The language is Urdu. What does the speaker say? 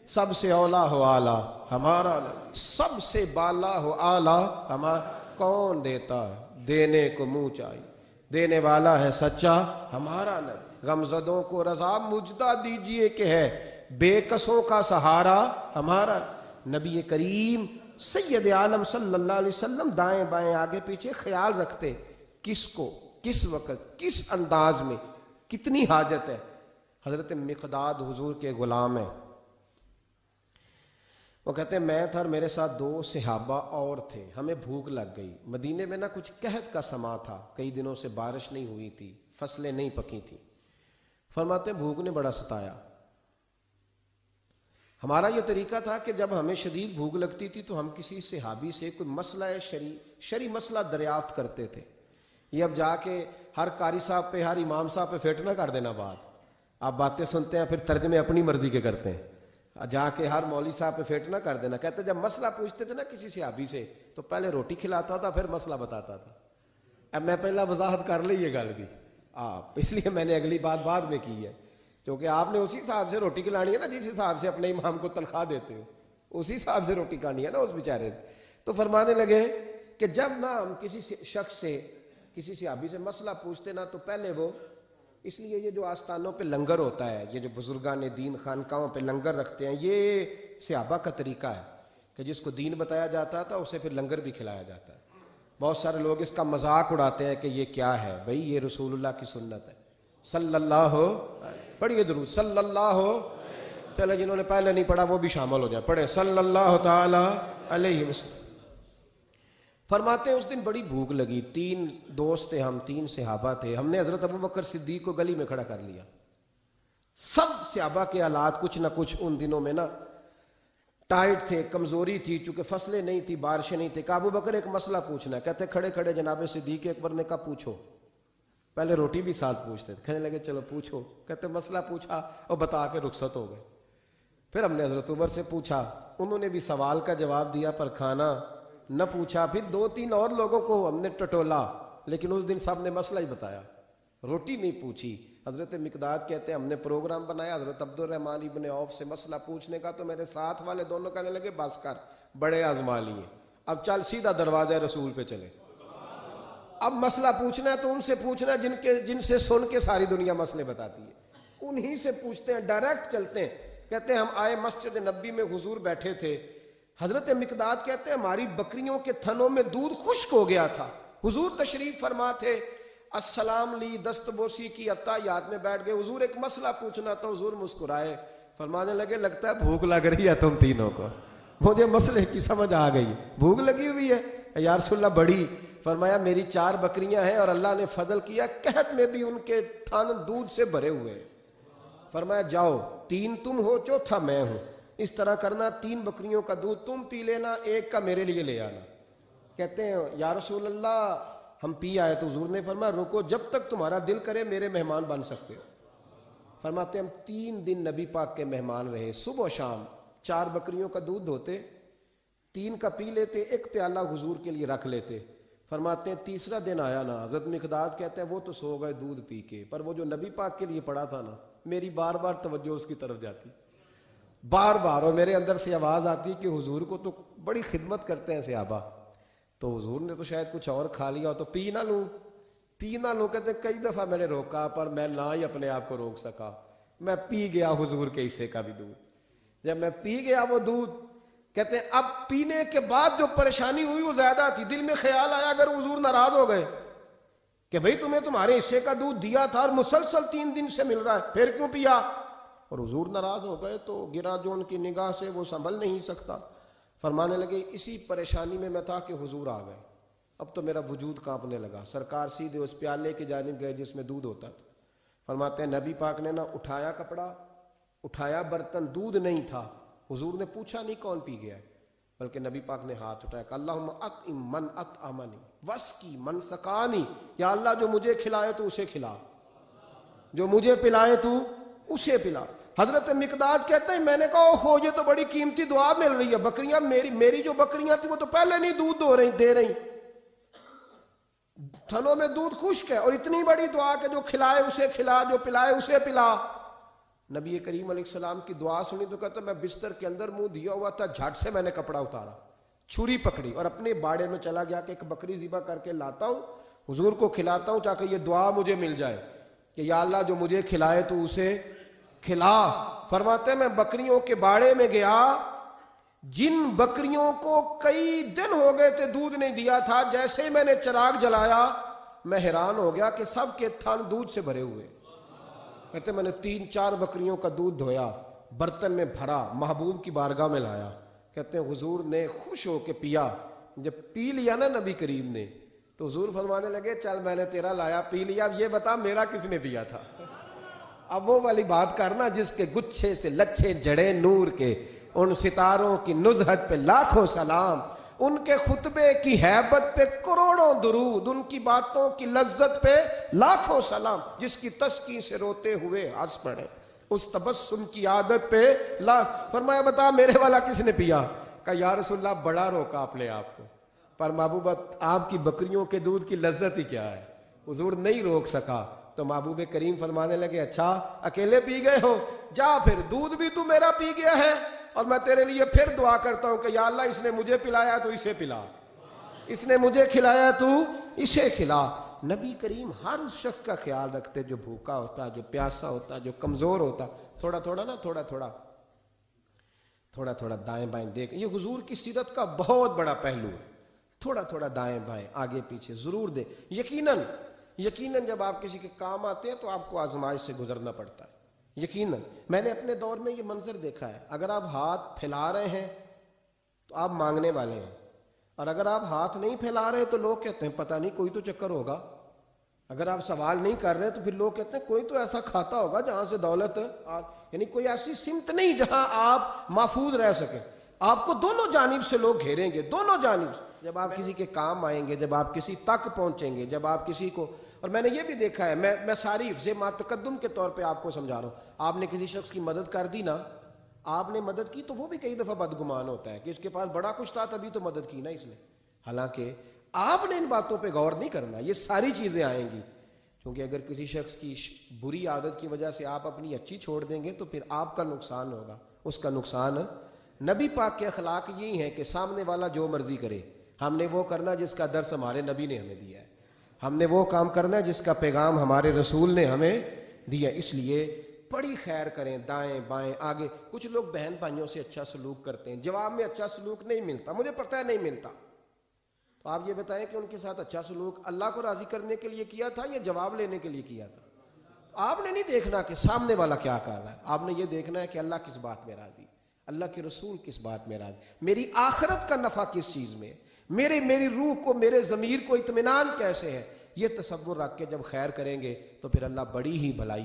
سب سے اولا ہو آلہ ہمارا نبی، سب سے بالا ہو آلہ ہمارا، کون دیتا ہے دینے کو منہ چاہیے، دینے والا ہے سچا ہمارا نبی، غمزدوں کو رضا مجدہ دیجئے کہ ہے بے کسوں کا سہارا ہمارا نبی کریم سید عالم صلی اللہ علیہ وسلم دائیں بائیں آگے پیچھے خیال رکھتے کس کو کس وقت کس انداز میں کتنی حاجت ہے۔ حضرت مقداد حضور کے غلام ہیں، وہ کہتے ہیں میں تھا اور میرے ساتھ 2 صحابہ اور تھے، ہمیں بھوک لگ گئی، مدینے میں کچھ قحط کا سما تھا، کئی دنوں سے بارش نہیں ہوئی تھی، فصلیں نہیں پکی تھیں، فرماتے ہیں بھوک نے بڑا ستایا۔ ہمارا یہ طریقہ تھا کہ جب ہمیں شدید بھوک لگتی تھی تو ہم کسی صحابی سے کوئی مسئلہ شرعی مسئلہ دریافت کرتے تھے۔ یہ اب جا کے ہر قاری صاحب پہ ہر امام صاحب پہ فٹ نہ کر دینا بات، آپ باتیں سنتے ہیں پھر ترجمے اپنی مرضی کے کرتے ہیں، جا کے ہر مولوی صاحب پہ فٹ نہ کر دینا۔ کہتے جب مسئلہ پوچھتے تھے نا کسی صحابی سے تو پہلے روٹی کھلاتا تھا پھر مسئلہ بتاتا تھا۔ اب میں پہلا وضاحت کر لی یہ گل کی آپ، اس لیے میں نے اگلی بات بعد میں کی ہے، کیونکہ آپ نے اسی حساب سے روٹی کھلانی ہے نا جس حساب سے اپنے امام کو تنخواہ دیتے ہو، اسی حساب سے روٹی کھانی ہے نا اس بیچارے۔ تو فرمانے لگے کہ جب نہ ہم کسی شخص سے کسی صحابی سے مسئلہ پوچھتے نا تو پہلے وہ، اس لیے یہ جو آستانوں پہ لنگر ہوتا ہے، یہ جو بزرگان دین خانقاہوں پہ لنگر رکھتے ہیں، یہ صحابہ کا طریقہ ہے کہ جس کو دین بتایا جاتا تھا اسے پھر لنگر بھی کھلایا جاتا ہے۔ بہت سارے لوگ اس کا مذاق اڑاتے ہیں کہ یہ کیا ہے، بھئی یہ رسول اللہ کی سنت ہے صلی اللہ، پڑھیے درود صلی اللہ، چلے جنہوں نے پہلے نہیں پڑھا وہ بھی شامل ہو جائے، پڑھے صلی اللہ تعالی علیہ وسلم۔ فرماتے ہیں اس دن بڑی بھوک لگی، 3 دوست تھے ہم، 3 صحابہ تھے، ہم نے حضرت ابوبکر صدیق کو گلی میں کھڑا کر لیا۔ سب صحابہ کے حالات کچھ نہ کچھ ان دنوں میں نا ٹائٹ تھے، کمزوری تھی، چونکہ فصلیں نہیں تھی، بارشیں نہیں تھی۔ کہ ابوبکر ایک مسئلہ پوچھنا ہے، کہتے کھڑے کھڑے جناب صدیق اکبر نے کہا پوچھو، پہلے روٹی بھی ساتھ پوچھتے تھے، کہنے لگے چلو پوچھو، کہتے مسئلہ پوچھا اور بتا کے رخصت ہو گئے۔ پھر ہم نے حضرت عمر سے پوچھا، انہوں نے بھی سوال کا جواب دیا پر کھانا نہ پوچھا۔ پھر 2-3 اور لوگوں کو ہم نے ٹٹولا، لیکن اس دن سب نے مسئلہ ہی بتایا، روٹی نہیں پوچھی۔ حضرت مقداد کہتے ہیں ہم نے پروگرام بنایا حضرت عبد الرحمن ابن عوف سے مسئلہ پوچھنے کا، تو میرے ساتھ والے دونوں کہنے لگے بس کر، بڑے آزما لیے، اب چل سیدھا دروازہ رسول پہ چلے۔ اب مسئلہ پوچھنا ہے تو ان سے پوچھنا ہے جن سے سن کے ساری دنیا مسئلے بتاتی ہے، انہی سے پوچھتے ہیں، ڈائریکٹ چلتے ہیں۔ کہتے ہیں ہم آئے مسجد نبی میں، حضور بیٹھے تھے، حضرت مقداد کہتے ہیں ہماری بکریوں کے تھنوں میں دودھ خشک ہو گیا تھا، حضور تشریف فرما تھے، السلام لی، دست بوسی کی، اتحیات میں بیٹھ گئے، حضور ایک مسئلہ پوچھنا تھا، حضور مسکرائے، فرمانے لگے لگتا ہے بھوک لگ رہی ہے تم تینوں کو، مجھے مسئلے کی سمجھ آ گئی، بھوک لگی ہوئی ہے یا رسول اللہ بڑی؟ فرمایا میری 4 بکریاں ہیں اور اللہ نے فضل کیا قحط میں بھی ان کے تھن دودھ سے بھرے ہوئے ہیں۔ فرمایا جاؤ، 3 تم ہو، چوتھا میں ہوں، اس طرح کرنا، 3 بکریوں کا دودھ تم پی لینا، 1 کا میرے لیے لے آنا۔ کہتے ہیں یا رسول اللہ ہم پی آئے، تو حضور نے فرمایا رکو، جب تک تمہارا دل کرے میرے مہمان بن سکتے ہو۔ فرماتے ہم 3 دن نبی پاک کے مہمان رہے، صبح و شام 4 بکریوں کا دودھ دھوتے، 3 کا پی لیتے، 1 پیالہ حضور کے لیے رکھ لیتے۔ فرماتے ہیں تیسرا دن آیا نا، حضرت مقداد کہتے ہیں وہ تو سو گئے دودھ پی کے، پر وہ جو نبی پاک کے لیے پڑا تھا نا، میری بار بار توجہ اس کی طرف جاتی، بار بار، اور میرے اندر سے آواز آتی کہ حضور کو تو بڑی خدمت کرتے ہیں صحابہ، تو حضور نے تو شاید کچھ اور کھا لیا تو پی نہ لوں۔ کہتے ہیں کئی دفعہ میں نے روکا پر میں نہ ہی اپنے آپ کو روک سکا، میں پی گیا حضور کے حصے کا بھی دودھ۔ جب میں پی گیا وہ دودھ، کہتے ہیں اب پینے کے بعد جو پریشانی ہوئی وہ زیادہ تھی، دل میں خیال آیا اگر حضور ناراض ہو گئے کہ بھئی تمہیں تمہارے حصے کا دودھ دیا تھا اور مسلسل 3 دن سے مل رہا ہے، پھر کیوں پیا؟ اور حضور ناراض ہو گئے تو گرا جو ان کی نگاہ سے وہ سنبھل نہیں سکتا۔ فرمانے لگے اسی پریشانی میں تھا کہ حضور آ گئے، اب تو میرا وجود کانپنے لگا، سرکار سیدھے اس پیالے کی جانب گئے جس میں دودھ ہوتا تھا۔ فرماتے ہیں نبی پاک نے نہ اٹھایا کپڑا، اٹھایا برتن، دودھ نہیں تھا، حضور نے پوچھا نہیں کون پی گیا ہے، بلکہ نبی پاک نے ہاتھ اٹھایا کہ اللہم اطعم من اطعمنی واسقی من سقانی، یا اللہ جو مجھے کھلائے تو اسے کھلا، جو مجھے پلائے تو اسے پلا۔ حضرت مقداد کہتے ہیں میں نے کہا اوہو یہ تو بڑی قیمتی دعا مل رہی ہے، بکریاں میری جو بکریاں تھیں وہ تو پہلے نہیں دودھ دے رہی، تھنوں میں دودھ خشک ہے، اور اتنی بڑی دعا کہ جو کھلائے اسے کھلا، جو پلائے اسے پلا۔ نبی کریم علیہ السلام کی دعا سنی تو کہتا میں بستر کے اندر منہ دیا ہوا تھا، جھٹ سے میں نے کپڑا اتارا، چھری پکڑی اور اپنے باڑے میں چلا گیا کہ ایک بکری ذبح کر کے لاتا ہوں، حضور کو کھلاتا ہوں تاکہ یہ دعا مجھے مل جائے کہ یا اللہ جو مجھے کھلائے تو اسے کھلا۔ فرماتے ہیں میں بکریوں کے باڑے میں گیا، جن بکریوں کو کئی دن ہو گئے تھے دودھ نہیں دیا تھا، جیسے ہی میں نے چراغ جلایا میں حیران ہو گیا کہ سب کے تھن دودھ سے بھرے ہوئے۔ کہتے میں نے 3-4 بکریوں کا دودھ دھویا، برتن میں بھرا، محبوب کی بارگاہ میں لایا۔ کہتے ہیں حضور نے خوش ہو کے پیا۔ جب پی لیا نا نبی کریم نے تو حضور فرمانے لگے چل میں نے تیرا لایا پی لیا، اب یہ بتا میرا کس نے دیا تھا؟ اب وہ والی بات کرنا جس کے گچھے سے لچھے جڑے نور کے، ان ستاروں کی نزہت پہ لاکھوں سلام، ان کے خطبے کی ہیبت پہ کروڑوں درود، ان کی باتوں کی لذت پہ لاکھوں سلام، جس کی تسکین سے روتے ہوئے ہنس پڑے، اس تبسم کی عادت پہ فرمایا بتا میرے والا کس نے پیا؟ کہا یا رسول اللہ بڑا روکا اپنے آپ کو، پر محبوب آپ کی بکریوں کے دودھ کی لذت ہی کیا ہے، حضور نہیں روک سکا۔ تو محبوب کریم فرمانے لگے اچھا اکیلے پی گئے ہو، جا پھر دودھ بھی تو میرا پی گیا ہے، اور میں تیرے لیے پھر دعا کرتا ہوں کہ یا اللہ اس نے مجھے پلایا تو اسے پلا، اس نے مجھے کھلایا تو اسے کھلا۔ نبی کریم ہر اس شخص کا خیال رکھتے جو بھوکا ہوتا، جو پیاسا ہوتا، جو کمزور ہوتا، تھوڑا تھوڑا دائیں بائیں دیکھ، یہ حضور کی سیرت کا بہت بڑا پہلو ہے، تھوڑا تھوڑا دائیں بائیں آگے پیچھے ضرور دے۔ یقیناً جب آپ کسی کے کام آتے ہیں تو آپ کو آزمائش سے گزرنا پڑتا ہے، یقیناً۔ میں نے اپنے دور میں یہ منظر دیکھا ہے، اگر آپ ہاتھ پھیلا رہے ہیں تو آپ مانگنے والے ہیں، اور اگر آپ ہاتھ نہیں پھیلا رہے تو لوگ کہتے ہیں پتہ نہیں کوئی تو چکر ہوگا، اگر آپ سوال نہیں کر رہے تو پھر لوگ کہتے ہیں کوئی تو ایسا کھاتا ہوگا جہاں سے دولت، یعنی کوئی ایسی سمت نہیں جہاں آپ محفوظ رہ سکیں۔ آپ کو دونوں جانب سے لوگ گھیریں گے، دونوں جانب سے۔ جب آپ کسی کے کام آئیں گے، جب آپ کسی تک پہنچیں گے، جب آپ کسی کو، اور میں نے یہ بھی دیکھا ہے، میں ساری حفظ ما تقدم کے طور پہ آپ کو سمجھا رہا ہوں، آپ نے کسی شخص کی مدد کر دی نا، آپ نے مدد کی تو وہ بھی کئی دفعہ بدگمان ہوتا ہے کہ اس کے پاس بڑا کچھ تھا تبھی تو مدد کی نا اس نے، حالانکہ آپ نے ان باتوں پہ غور نہیں کرنا، یہ ساری چیزیں آئیں گی، کیونکہ اگر کسی شخص کی بری عادت کی وجہ سے آپ اپنی اچھی چھوڑ دیں گے تو پھر آپ کا نقصان ہوگا، اس کا نقصان۔ نبی پاک کے اخلاق یہی ہیں کہ سامنے والا جو مرضی کرے، ہم نے وہ کرنا جس کا درس ہمارے نبی نے ہمیں دیا ہے، ہم نے وہ کام کرنا جس کا پیغام ہمارے رسول نے ہمیں دیا، اس لیے بڑی خیر کریں، دائیں بائیں آگے۔ کچھ لوگ بہن بھائیوں سے اچھا سلوک کرتے ہیں، جواب میں اچھا سلوک نہیں ملتا، مجھے پتہ ہے نہیں ملتا، تو آپ یہ بتائیں کہ ان کے ساتھ اچھا سلوک اللہ کو راضی کرنے کے لیے کیا تھا یا جواب لینے کے لیے کیا تھا؟ تو آپ نے نہیں دیکھنا کہ سامنے والا کیا کر رہا ہے، آپ نے یہ دیکھنا ہے کہ اللہ کس بات میں راضی، اللہ کے رسول کس بات میں راضی، میری آخرت کا نفع کس چیز میں، میری روح کو، میرے ضمیر کو اطمینان کیسے ہے، یہ تصور رکھ کے جب خیر کریں گے تو پھر اللہ بڑی ہی بھلائی